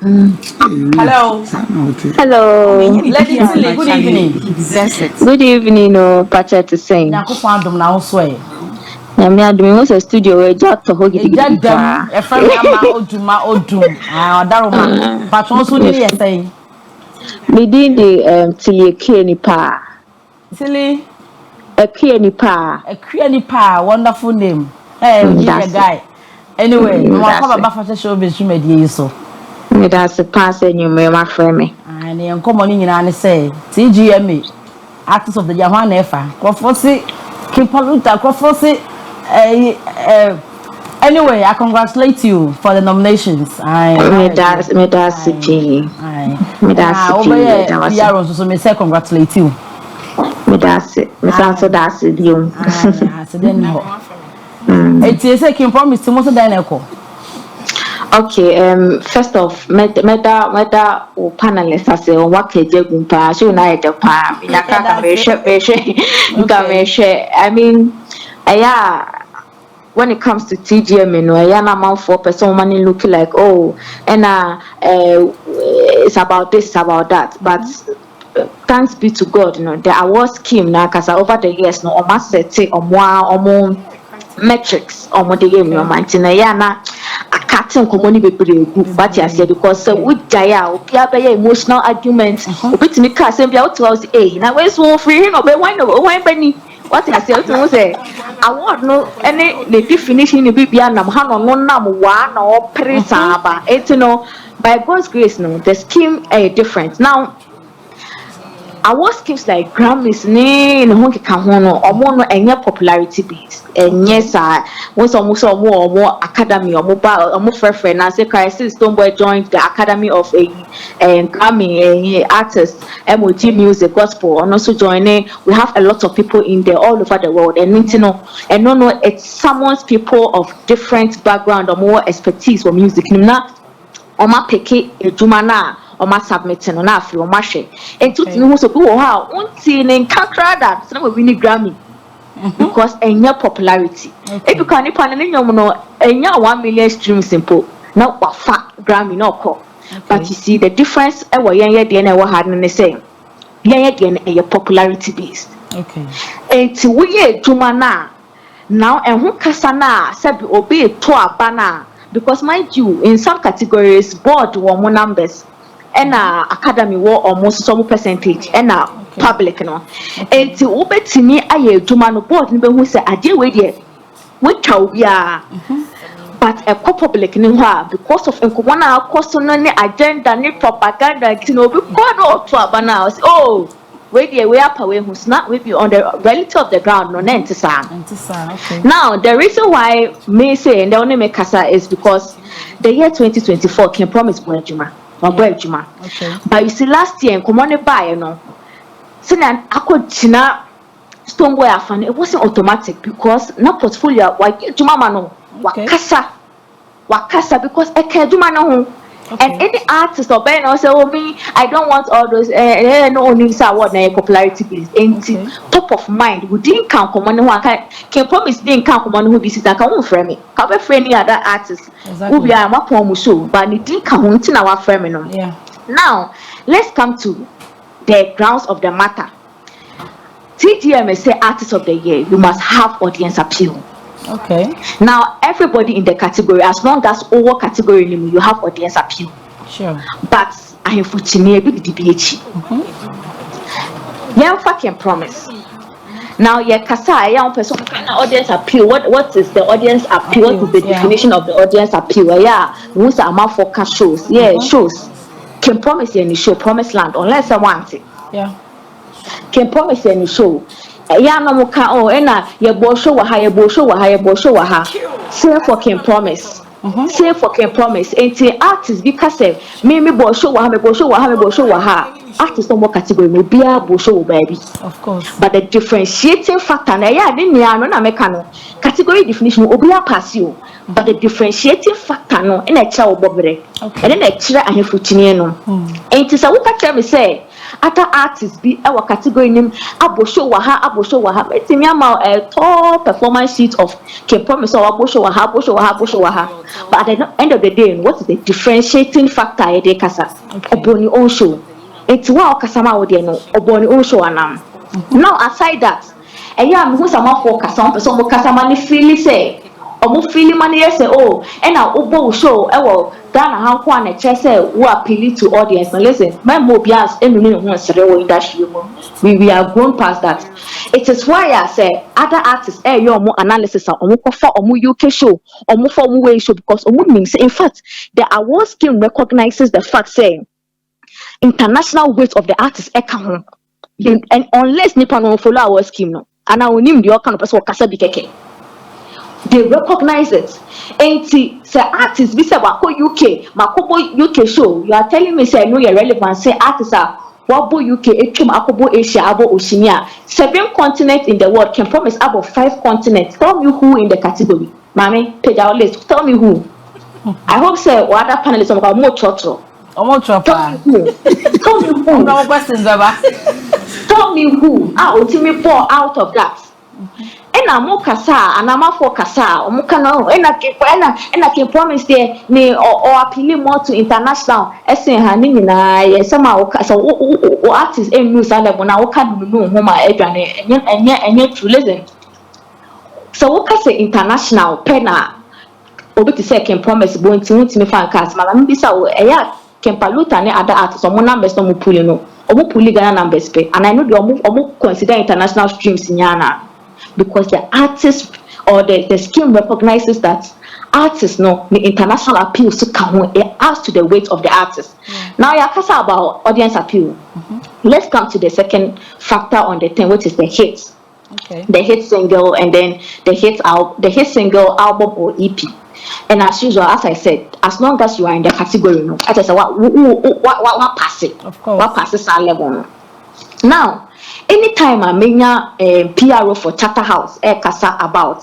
Hello. Hello. Lady Tilly, good evening. Good evening, no Pacha to sing. Nyanko fandom na oswe. Yami adumi was a studio where Jato Hogi. Ejadam, e friend me ama oduma odum. Ah, odaroma. Patron so ni yesay. Within the Tilly Nipa. Tilly, Nipa. a Nipa, wonderful name. Hey, you a guy. Anyway, no come about for showbiz media so. Me that's a pass and you may my friend me. And you come on in and say TGMA, Artist of the Yahan Efa. Crofosi, Kipaluta, Crofosi. Anyway, I congratulate you for the nominations. Me that's CP. Me that's CP. Yeah, so me say congratulate you. Me that's it. Me also that's it. You. So then no. It is a Kim promise to most of the Okay, first off, meta o panelists as a work a jagumpa, so na the pa, I mean, when it comes to TGM, you know, I am amount for person money looking like, oh, and it's about this, about that, but thanks be to God, you know, the award scheme now, because over the years, no, almost set or more metrics or what the game, no, man, cutting community but I said because with Jaya, Pia emotional arguments, which me cast and be out to us, now where's one free no be wine penny. What I say, I want no any the definition in the BB and no num one or presaba. It's no by God's grace, no, the scheme is different. Now our schemes like Grammys ne no ho keka ho no omo no enye popularity based enye sa once omo academy omo frefre na say crisis Stoneboy joined the academy of a Grammy artists MOG music gospel and also joining we have a lot of people in there all over the world and you know and no it's someone's people of different background or more expertise for music na oma peke ejuma na oma submitting on afi oma hwe entuti no so bi wo ha unti ne kakra that so na we win Grammy because enya popularity if you can nipa ne nyom no enya 1 million streams simple na wafa Grammy no call but you see the difference e wo yen ye de na e wo ha ne say yen ye de na e popularity based enti wo ye ejuma na now ehun kasa na sabi obi to aba na because mind you in some categories board won more numbers and academy war almost some percentage and public no enti obetimi aye adwuma no board ni be hu say ade we de we twa bia but a public ni ho because of enkomo na akoso no ni agenda ni propaganda kino be god or to abana oh we there we up away who's not we be on the reality of the ground no nentisa okay now the reason why me say and the only make kasa is because the year 2024 can promise Bojuma okay but you see last year come on buy no sinan akotina Stoneboy afan it wasn't automatic because na portfolio wa Juma no wakasa because Juma no and any artist or band or say, oh me, I don't want all those no only say what na popularity based. And top of mind, we didn't count come on who can promise didn't count come on who this is that can frame me. Can be any other artist who be a mapom show, but it didn't count in our frame no. Yeah. Now let's come to the grounds of the matter. TGM say artist of the year, you must have audience appeal. Okay. Now everybody in the category, as long as over category you have audience appeal. Sure. But I have for me a big DBH. Yeah, fucking promise. Now yeah, kasa young person audience appeal. What is the audience appeal? What is the definition of the audience appeal? Yeah, once I'm out for shows. Yeah, shows. Can promise any show, promise land unless I want it. Yeah. Can promise any show. Ya no muka oh ena ye bo show wa ha say for can promise say for can promise enti artist because me bo show wa ha artist no more category no be able show baby. Of course. But the differentiating factor na yeah dey near no na make no category definition obi pass you. But the differentiating factor no na echa obobere. And then e kire ahefutini no. Enti say wo ka tell me say other artists be our category name abosho wa ha etimi ama top performance sheet of can promise or abosho wa ha. But at the end of the day, what is the differentiating factor e dey kasa oboni own show. It's wa okasama wo dey no oboni own show anam. Now aside that am who sama for kasa person mo kasama ni feel say omo feel man say oh and na obo show Ghana how kwa na che say who appeal to audience. Now listen, my mobias enu no sere wo industry mo. We are grown past that. It is why I say other artists your more analysis omo kofa omo UK show omo for omo way show because omo means in fact the award scheme recognizes the fact saying international weight of the artist and unless Nipa no follow our scheme no and I will name the kind of person kasa bi keke. They recognize it. Enti say artists be say wako UK, makobo UK show. You are telling me say I know your relevance. Say artists are wabo UK, etchum akobo Asia, abo Oceania. 7 continents in the world can promise about 5 continents. Tell me who in the category. Mami, page our list. Tell me who. I hope say what other panelists are more chotro. Tell me who. Tell me who. No questions, Baba. Tell me who. Ultimately pour out of that. Ena mo kasa anama for kasa omuka no ena ke promise there ni or appeal more to international esen ha ni nyina ye sama o kasa o artist enu sa level na o ka no ho ma edwane enye true listen so o kasa international pena obi ti say can promise bo ntimi fan cast mala mbi sa o eya Kempaluta ne other artists omo numbers no mo pull no omo pull Ghana numbers pe and I know the omo consider international streams nyana because the artist or the scheme recognizes that artists no the international appeal to come it adds to the weight of the artist. Now you kasa about audience appeal. Let's come to the second factor on the thing, which is the hits. The hit single and then the hit single album or EP. And as usual, as I said, as long as you are in the category, no, as I said, what pass it? Of course. What passes our level? Now, anytime I menya PRO for Charterhouse, kasa about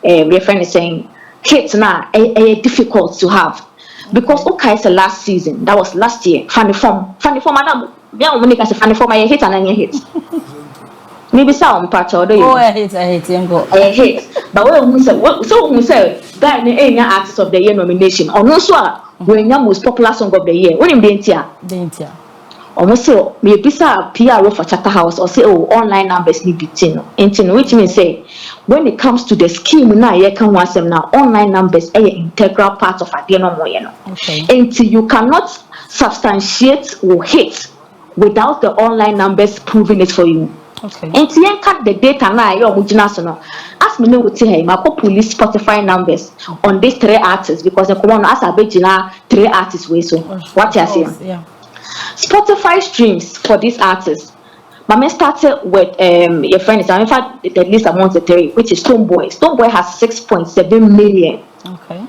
your friend is saying hits now difficult to have because okay, it's the last season that was last year. Funny form, madam. Yeah, when you can say funny form, I hit and then you hit. Maybe some part or do you? Oh, I hate, go. I hate. But we say guy any artist of the year nomination or no so when your most popular song of the year. What in Dentia? Almost say maybe sa PRO for Charterhouse or say online numbers need between which means say when it comes to the scheme now you can want them now online numbers are an integral part of until you cannot substantiate or hit without the online numbers proving it for you. And you cut the data now you ask me no with hey my police Spotify numbers on these 3 artists because the common as a bit 3 artists way so what you saying. Yeah. Spotify streams for these artists. Mama started with your friend is in fact the least among the 3, which is Stonebwoy. Stonebwoy has 6.7 million. Okay.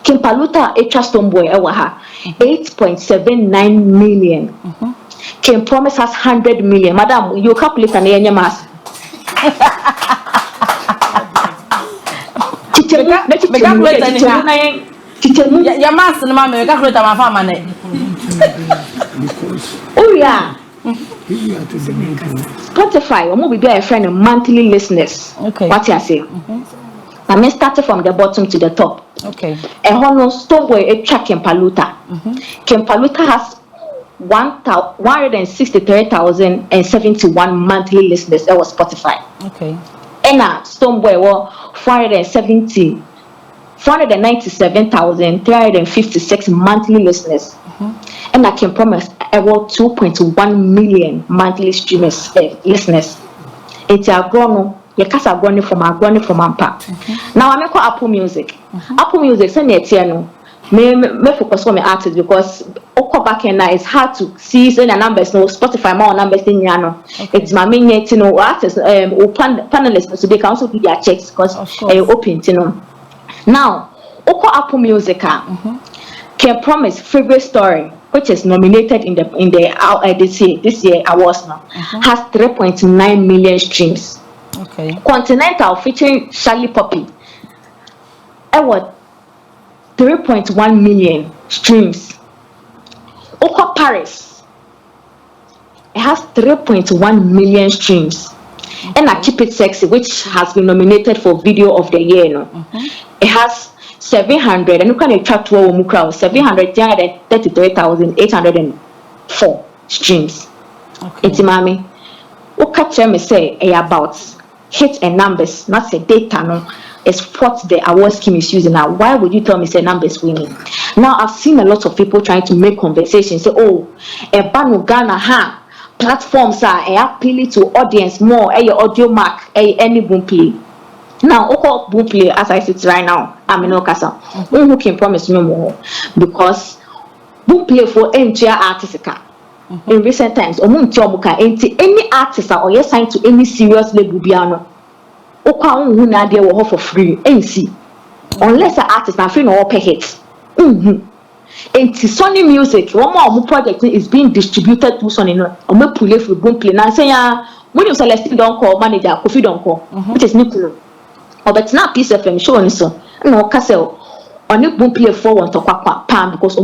Kempaluta Echa Stonebwoy Ewaha 8.79 million. Kim Promise has 100 million. Madam, you calculate an any mass. Your master, mamma, calculate my family. Oh yeah. Spotify, we be a friend of monthly listeners. Okay. What you say? I mean, started from the bottom to the top. Okay. A Hono Stonebwoy a track Kempaluta. Kempaluta has 163,071 monthly listeners. That was Spotify. Okay. And Stonebwoy was 497,356 monthly listeners. And I can promise I want 2.1 million monthly streamers listeners. It's a grown you casa grown from Ampa. Now I make Apple Music. Apple Music send it here me focus on my artists because back and now it's hard to see the numbers no Spotify more numbers in yano. It's my main yet artists or panelists so they can also do their checks because open now Apple Music can promise favorite story which is nominated in the this year awards now, has 3.9 million streams. Okay. Continental featuring Charlie Poppy, what 3.1 million streams. Oko Paris, it has 3.1 million streams. And I Keep It Sexy, which has been nominated for Video of the Year, it has 700, and you can attract 733,804 streams. It's mommy. What catch me say about hits and numbers, not say data, no. It's what the award scheme is using now. Why would you tell me say numbers winning? Now I've seen a lot of people trying to make conversation. Say, oh, a banu Ghana platforms are appealing to audience more. A audio mark, any boom play. Now, okay, boom play as I sit right now. I'm in Okasa. Who can promise no more? Because boom play for entire artists. In recent times, any artist or yes signed to any serious label piano. For free, unless the artist are free no pay hits. And Sony Music, one more project is being distributed to Sony. No, play for boom play. Now say when you select don't call manager, Kofi don't call, which is Nipa. Or but now piece of FM show so. No, Castle on the boom play for one to Akua because a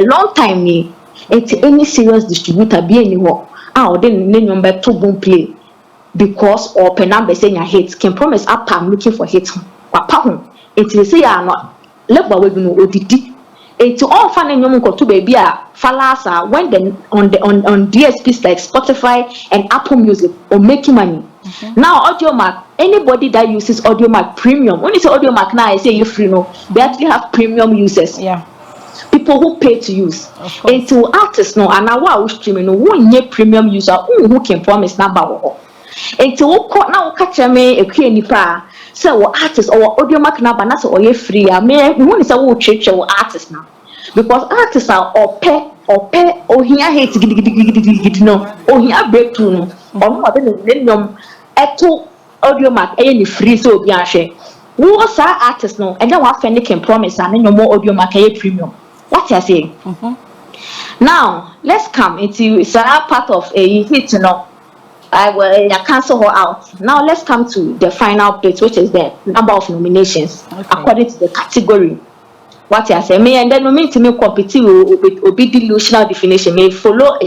long time me. Any serious distributor be anywhere. Then name back to boom play. Because or penambe saying your hits can promise up I'm looking for hits. Papa, it will say I'm not level we no ODD. It's all fun and you to baby falasa when then on DSPs like Spotify and Apple Music or making money. Now audio mark, anybody that uses audio mark premium. When you say audio mark now I say you free no, they actually have premium users. Yeah. People who pay to use. And to artists no and now streaming no one premium user who can promise number. And to now catch me a Nipa, so artists or audio mark number not or ye free. I mean, we want to say church or artists now because artists are or pay or here hate no or here breakthrough no or more than eto audio mark any free so be a share. We also artists no and then what can promise and then no more audio mark premium. What you saying? Now let's come into it's another part of a hit no. I will cancel her out. Now let's come to the final bit, which is the number of nominations according to the category. What you say? Me and then we mean to me compete with be delusional definition. May follow,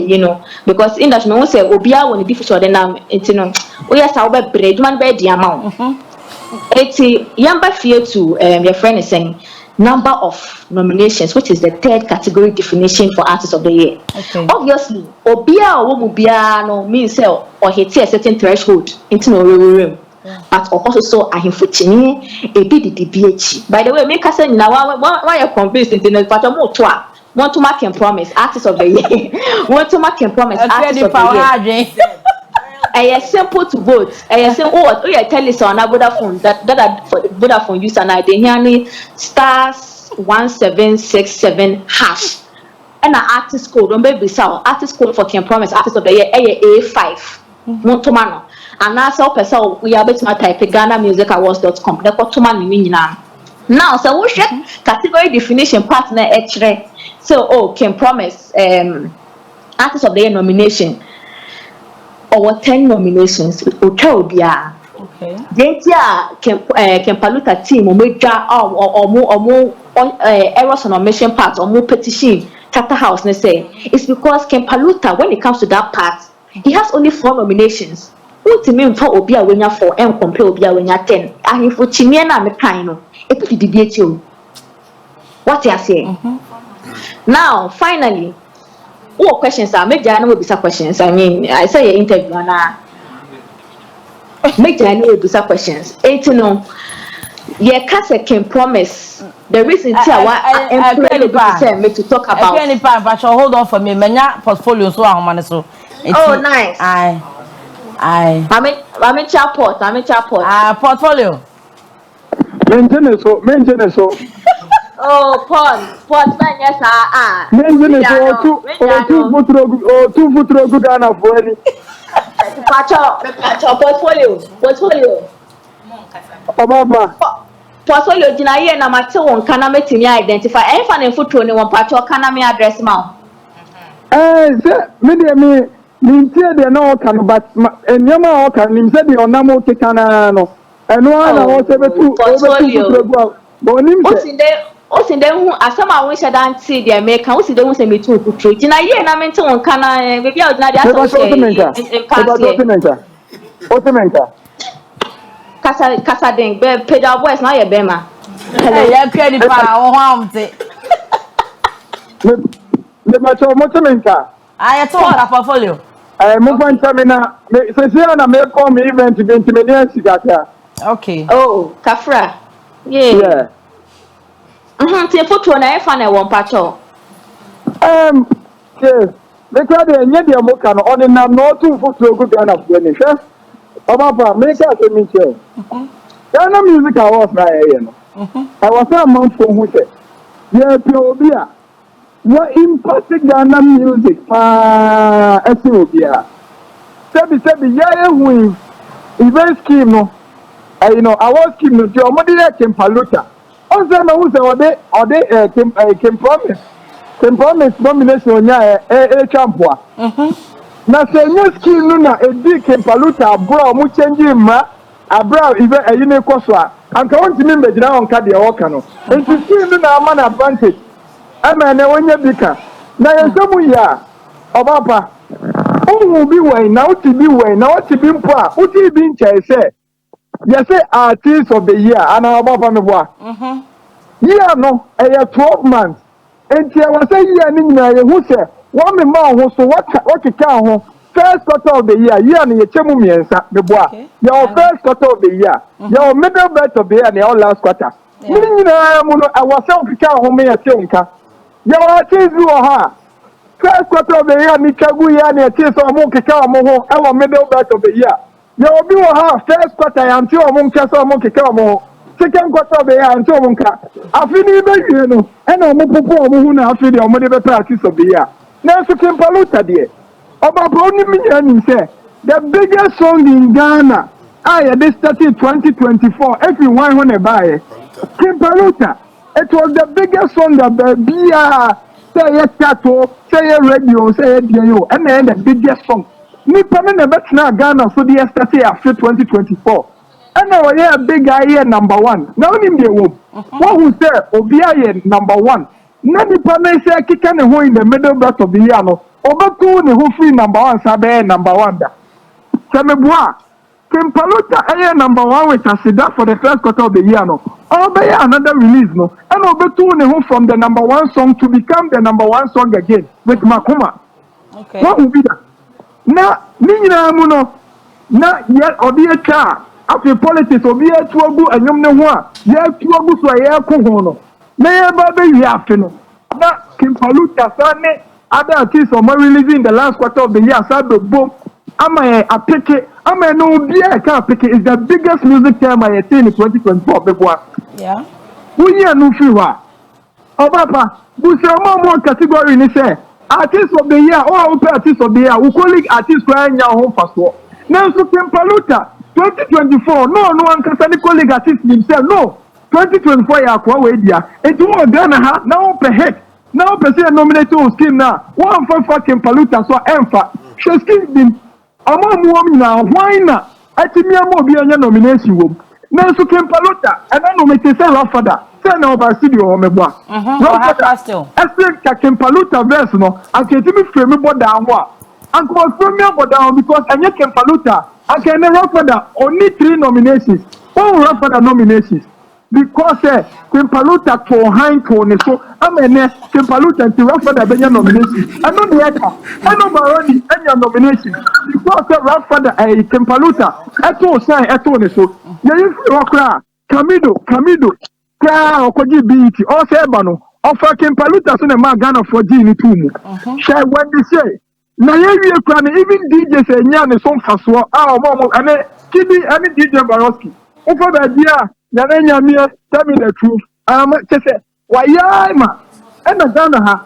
because in that we say obia when the definition then oh yes, I'll be bread man by the amount. It's yamba fear to your friend is saying number of nominations, which is the third category definition for Artist of the Year. Obviously, obia or womubia no means or hit a certain threshold into no room. But also I have put a bit the DBH. By the way, make us say now why you're convinced into the part of more want to mark and promise Artist of the Year. Want to mark and promise Artist of the Year. A simple to vote. A simple what you tell us on a Vodafone that for the Vodafone user and I didn't *1767# and an artist code on baby so artist code for can promise Artist of the Year A5 Montomano and that's all person we are better type GhanaMusicAwards.com the Kotoman now so we check category definition partner H3 so can promise Artist of the Year nomination or 10 nominations Utopia. Okay. Dentia can paluta team or major or more errors on mission part or more petition Tata House say it's because Ken Paluta when it comes to that part he has only 4 nominations. What mean for Obia when you're 4 and compare Obia when you're 10 and if Chimiana me kind it could debate you. What you are saying? Now finally what questions are make Jana will be some questions. I mean I saw your interview and make Jana will be some questions. Yeah, Kasa can promise the reason I to talk about. But hold on for me. Manya portfolio so so. Oh, nice. I. I'm a chapot. Portfolio. Maintenance. Oh, Paul, man, yes, Maintenance two foot Ghana for any. Portfolio. Mama. portfolio jina ye na mate won kana metimi identify en fa na photo ne won pacho kana me address ma Say me de me tie de no kan but enyama o kan nim say de onam o kekana no eno ana o se betu portfolio but nim say osinde hu asama won sheda nti de me kan osinde hu se metu photo jina ye na mente won kana be bia jina de aso share Otemenka. Kasa den be peda boys na ye be ma hello ya kwa Nipa wo ho amte Me macho Otemenka. I told her portfolio. Mo fan chamina me se na me come event 20 million sigata. Okay. Oh, Kafra. Yeah. Te photo na e fa na won pacho. Yes. Me kwa de nye de mo kan on na no tu photo go be na fu ni hwe. Papa me ka se mi che. Ghana Music Awards na ye no. I was a man for who say. Yeah, Obia. What impact Ghana music? Ethiopia. Sebi yeah win event scheme no. You know, award scheme no. The omodi Kempaluta. Also na who say ode Kim promise nomination nya champion. Na se new scheme no na edi Kempaluta bro mu change ma abra even ayine koso a anka wontimi mbegina wonka de woka no enti scheme na ama na advantage ama na wonya bika na yensamu ya obapa owu bi wai na uti bi wai na uti bi mpo a uti bi nche se say artist of the year ana obapa me boa year no 12 months enti e was say year ni nyina ye hu se wo me ma ho so wakeka ho first quarter of the year ni yechemu miensa meboa your first quarter of the year your middle bet of the year and your last quarter ni nyina mu no awase okeka ho me yete nka your artist wo ha first quarter of the year ni kagu year ni yete so mo keka mo ho e middle bet of the year your bi wo ha first quarter ya nti o mo nka so mo keka mo ho second quarter of the year nti o mo nka afini be wie no e na mo popo o mo hu na afini o mo de be practice of the year na so Kempaluta de Oba Brownie Minion say the biggest song in Ghana. They started 2024. Everyone wanna buy Kempaluta. It was the biggest song that say a tattoo, say a radio, say a DIO, and then the biggest song. Nipa never now Ghana so they started after 2024. And now we are big guy here number one. Now in the womb. What who say Obia number one? Nipa say kika ne ho in the middle part of the year no. Obetu ne ho free number one sabe number one da. Semebua. Kempaluta number one with Asida for the first quarter of the year no. Obey another release no. And Obetu ne ho from the number one song to become the number one song again with Makuma. Okay. What will be that? Na ninyina mu no. Na ye obi echa after politics obi etu ogu anyom ne ho a ye etu ogu so ye ko ho no. Na ye ba be wi afi no. Na Kempaluta sane other artists are releasing the last quarter of the year. So boom, I pick it. No beer can't pick it. It's the biggest music time I have seen in 2024. Before. Yeah. We are no fewer. Oh, Papa, we say more category. Ni say artist of the year or artist of the year. We call it artist crying your home first war. Now so Kempaluta 2024. No one can say colleague artist himself. No. 2024 ya Akua we dia. It won't Ghana ha now per heck. Now, person nominated on scheme now. One for Kempaluta so emfa. She scheme been among women now. Why not? I think me more be a nomination room. Now so Kempaluta and I nominated say Rafada. Say no by studio or me boy. Rafada still. I think Kempaluta verse no. I can't even frame me board down what. I can frame me board down because I need Kempaluta. I can Rafada only 3 nominations. All Rafada nominations. Because Kempaluta to hang to so amene Kempaluta to Rafada Benya nomination. I know the actor. I know Baroni any nomination. Because Rafada Kempaluta eto sign eto ne so. Ye okra Kamido kra okoji beat o se eba no. Offer Kempaluta so na ma Ghana for G ni tumu. Shey when they say na ye wie kra na even DJ say nya ne so mfaso mo ane kidi ani DJ Baroski. Offer the idea tell me the truth. Say, why ma? And the Ghana ha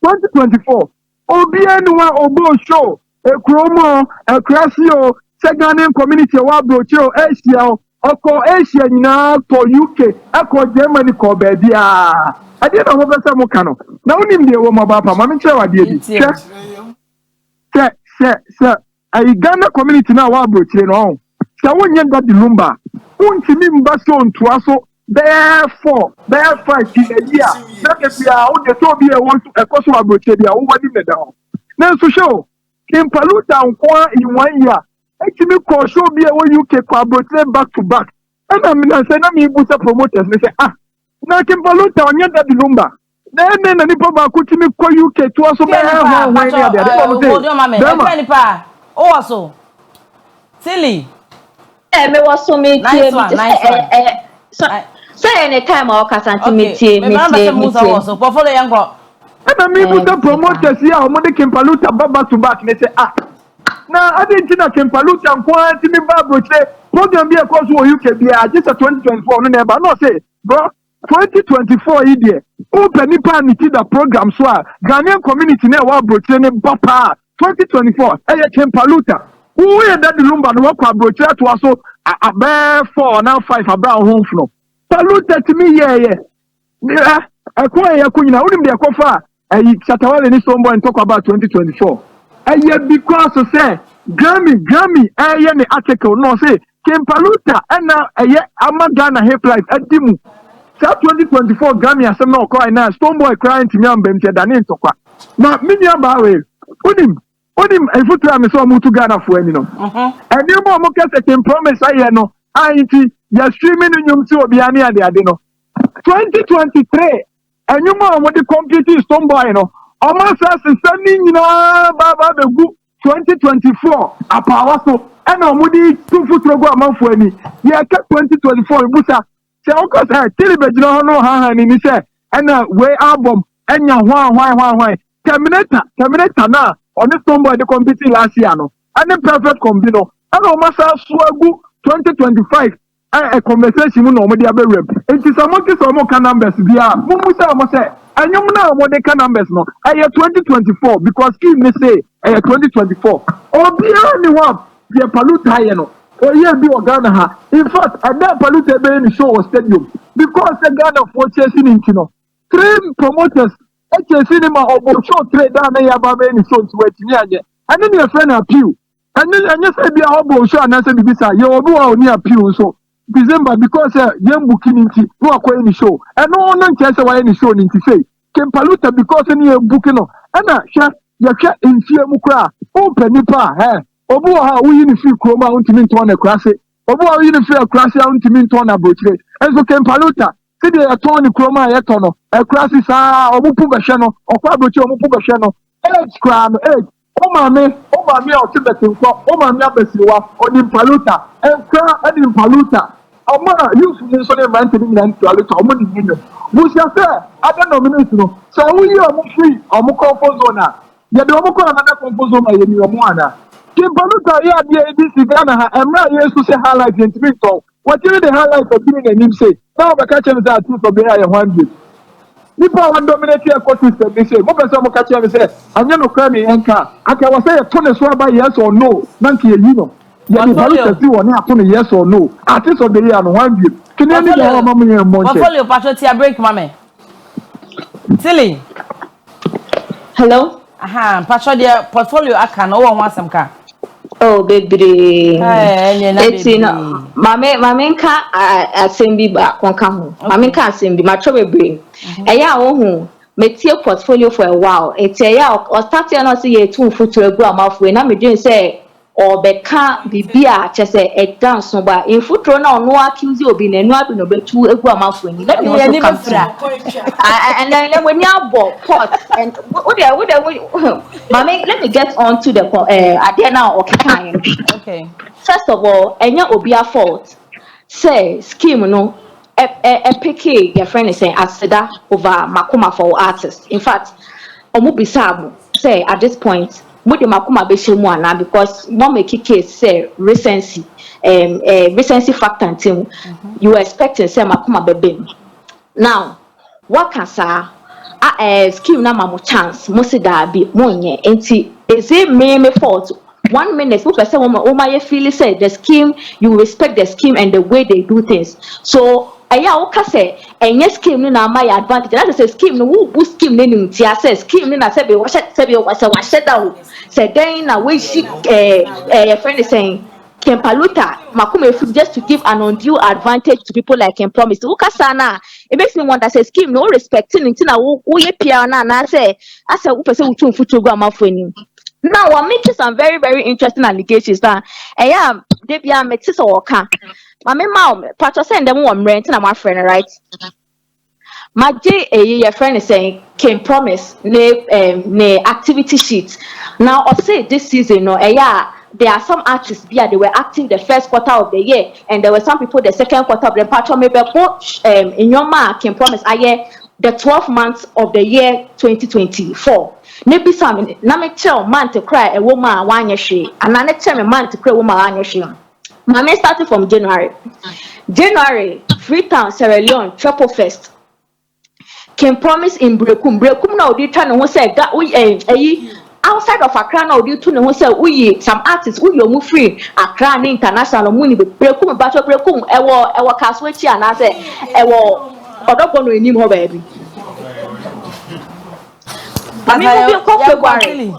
2024. Obi anyone obo show a chromo, a crasio, Ghanaian community wa brocho, ACL, Oko Asia nyinaa to UK akọ Germany kọ baby ah ade na ho pese mo ka no na wonim de wo maba pa ma me kire wade bi se ai Ghana community na wa brochire no se wonye da dilumba untimi mba so ntoa so therefore 5 year na ke bia wo de so bi e won ekoso wa brochire bia wo wadi meda ho na so show Kimpaluta nkwa in 1 year actually ko show bi e wo UK kwa brochire back to back and I mean say na me busa promoters me say na Kimpaluta onye da dilumba na nipa ba ko timi ko UK to so be ha ho ni ade ade nipa o so silly me was so me nice so say any time o kasa me so portfolio yango na me busa promoters ya o mo de Kimpaluta back to back me say na ade ntina Kimpaluta nkwa timi ba broche program bi e ko so UK bia just 2024 no na ba no say bro 2024 idea open Nipa niti da program so a Ghanaian community na wa broche ne bapa 2024 Kimpaluta who ye that lumba no kwa broche to aso abe 4 now 5 abra home floor Paluta to me Akua ya kunyina unim de akofa Chatawale ni sombo and talk about 2024 because say Grammy ne article no say Kimpaluta na Ghana Hip Life adimu 2024 Grammy asem na okọ na Stoneboy crying to me ambem te dane ntokwa na minia ba we onim efutu am so mu to Ghana fo ani no eni mo kese Kim promise aye no anti ya streaming nyum ti obi ani ade no 2023 enyuma mo de compete Stoneboy no omo sase sani nyina ba begu 2024 apawa so ena mo di tufutu go amanfo ani ya ka 2024 busa se onko say tilibejino ho no ha ni se ena we album enya hwan terminator na on this Stoneboy the compete last year no and perfect combino ena o masa so agu 2025 a conversation no mo dia be rep enti so mo ka numbers bia mo musa mo say anyum na mo de ka numbers no 2024 because he me say 2024 obia ni wa ye Paluta ye no oh yeah, be Ghana ha. In fact, at that Paluta be in show stadium because the Ghana for chasing in Kino. 3 promoters, cinema or show trade down there about any show to wait near. And then your friend appeal. And then you say be a hobo show and I said bisa you do only appeal so December because young booking into no acquire any show. And no one cares why any show in to say. Can Paluta because any booking no. And you can't in fear mukra. Open Nipa, obu ha wo yi ni fi kroma untimi nto na krase obu ha wo yi ni fi krase untimi nto na brochire enso Kimpaluta se de ya ton ni kroma ya to no krase sa obu pu behwe no okwa brochire obu pu behwe no kra no o ma me o ti betin ko o ma me abesiwa oni Paluta enkra adi Paluta o ma youth ni so ne man tini na Paluta o mo ni nyo bu sia se ada nominate no so wo yi o mo free o mo comfort zone na ya de o mo ko na comfort zone ya ni o mo ana Kimpaluta ya dia ABC Ghana ha emra yesu se highlight intimito what you the highlight of being a name say now be catch me that two for be here 100 Nipa wan dominate ecosystem they say mo person mo catch me say anya no kra me enka aka was say to ne so aba yes or no nanke you know ya the Paluta si woni ato ne yes or no artist of the year no 100 kini ni ya ma mo yen mo che portfolio patriotia break mame silly hello portfolio aka no won wasem ka oh baby eti no mame nka asembi ba konka ho mame nka asembi matro bebre eya wo hu metie portfolio for a while eti eya o start ya no say ye tu futu egu amafo na me dwen say obeka bibia chese e dance no ba in futuro na ono accuse obi na enu abi no betu egu amafo ni let me also come and then when you abo pot and what mama let me get on to the ade now okay first of all enya obi a fault say scheme no picky your friend is saying aseda over makoma for artists in fact omo bisabu say at this point we the makoma be shemu ana because one make case say recency factor until you expecting say makoma be now what can say scheme na mamu chance mo se da bi mo nye enti is it me fault 1 minute, who person woman you feel say the scheme, you respect the scheme and the way they do things. So aya o ka say enye scheme ni na my advantage. That is scheme no who scheme ni nti say scheme ni na say be wa down. Say then na we she your friend is saying Kempaluta, Makume, just to give an undue advantage to people like Ken Promise. Ukasana, it makes me wonder, say, scheme, no respecting it. Now, who ye piana, and I say, who person who took to go now, I'm making some very, very interesting allegations that, they be a mixes or can. My mom, Patricia, send them one rent, and my friend, right? My J, your friend is saying, Ken Promise, ne activity sheet. Now, I say this season, no, there are some artists here, they were acting the first quarter of the year, and there were some people the second quarter of the patron. Maybe in your mark Can Promise the 12 months of the year 2024. Maybe some na me tell man to cry a woman one year she, and na tell me man to cry woman one year she. Mama starting from January, Freetown, Sierra Leone, Triple Fest. Can Promise in Brekum now they turn and say that we outside of Accra now they turn and say we some artists we you move free Accra international money Brekum battle Brekum ewo Kaswechi and I say ewo odogono enim ho baby. I mean we come February